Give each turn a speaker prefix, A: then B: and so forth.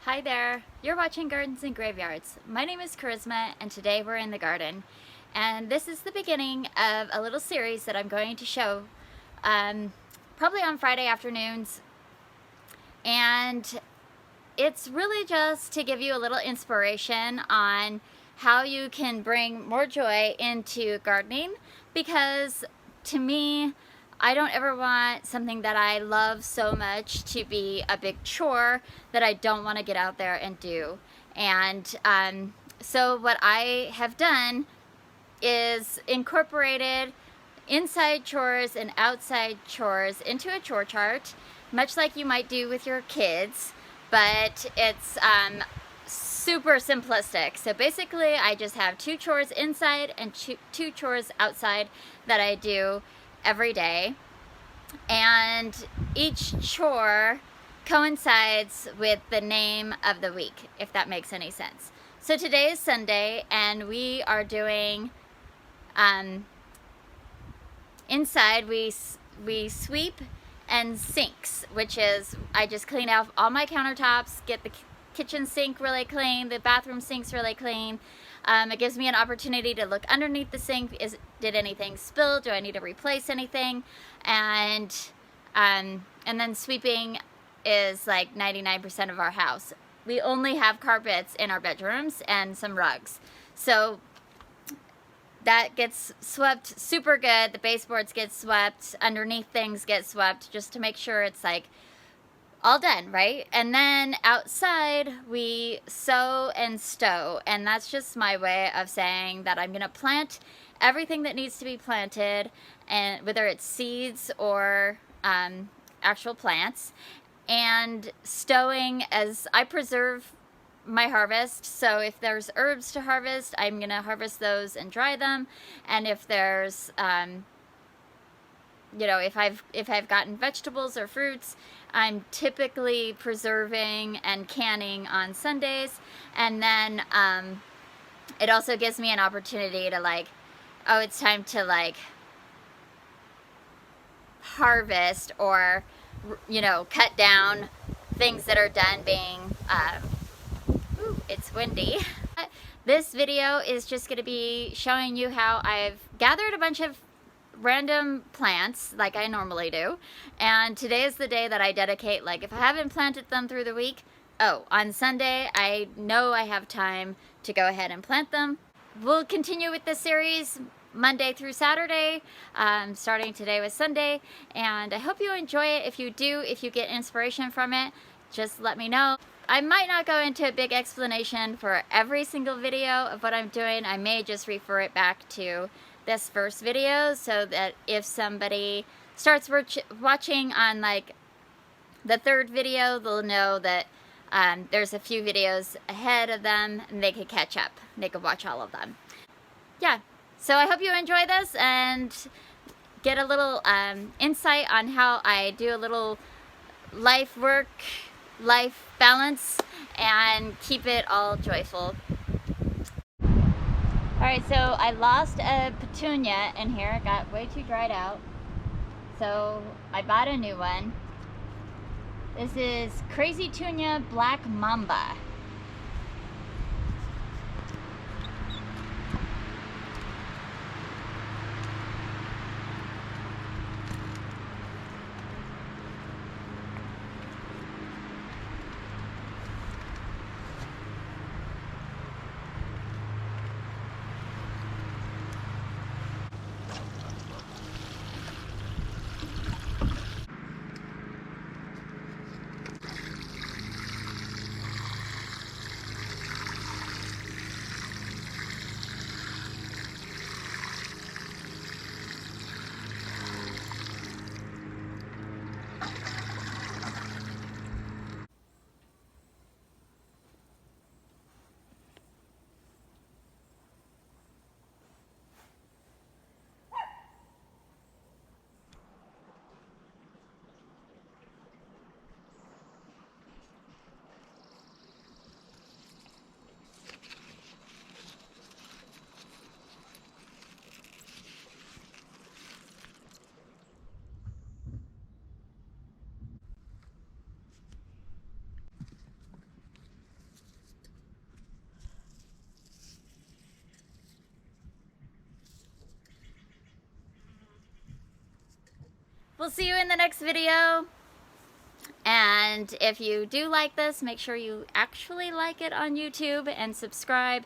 A: Hi there, you're watching Gardens and Graveyards. My name is Charisma and today we're in the garden. And this is the beginning of a little series that I'm going to show probably on Friday afternoons. And it's really just to give you a little inspiration on how you can bring more joy into gardening, because to me, I don't ever want something that I love so much to be a big chore that I don't want to get out there and do. And so what I have done is incorporated inside chores and outside chores into a chore chart, much like you might do with your kids, but it's super simplistic. So basically I just have 2 chores inside and 2 chores outside that I do every day, and each chore coincides with the name of the week, if that makes any sense. So today is Sunday and we are doing inside we sweep and sinks, which is I just clean out all my countertops, get the kitchen sink really clean, the bathroom sinks really clean. It gives me an opportunity to look underneath the sink. Did anything spill? Do I need to replace anything? And then sweeping is like 99% of our house. We only have carpets in our bedrooms and some rugs. So that gets swept super good. The baseboards get swept, underneath things get swept, just to make sure it's like all done, right? And then outside we sow and stow, and that's just my way of saying that I'm gonna plant everything that needs to be planted, and whether it's seeds or actual plants. And stowing, as I preserve my harvest, so if there's herbs to harvest, I'm gonna harvest those and dry them. And if there's you know, if I've gotten vegetables or fruits, I'm typically preserving and canning on Sundays. And then it also gives me an opportunity to, like, oh, it's time to like harvest, or you know, cut down things that are done being ooh, it's windy. This video is just going to be showing you how I've gathered a bunch of random plants like I normally do, and today is the day that I dedicate, like if I haven't planted them through the week, oh, on Sunday I know I have time to go ahead and plant them. We'll continue with this series Monday through Saturday, starting today with Sunday, and I hope you enjoy it. If you do, if you get inspiration from it, just let me know. I might not go into a big explanation for every single video of what I'm doing. I may just refer it back to this first video, so that if somebody starts watching on like the 3rd video, they'll know that there's a few videos ahead of them and they could catch up. They could watch all of them. Yeah, so I hope you enjoy this and get a little insight on how I do a little life balance and keep it all joyful. Alright, so I lost a petunia in here. It got way too dried out. So I bought a new one. This is Crazy Tunia Black Mamba. We'll see you in the next video. And if you do like this, make sure you actually like it on YouTube and subscribe.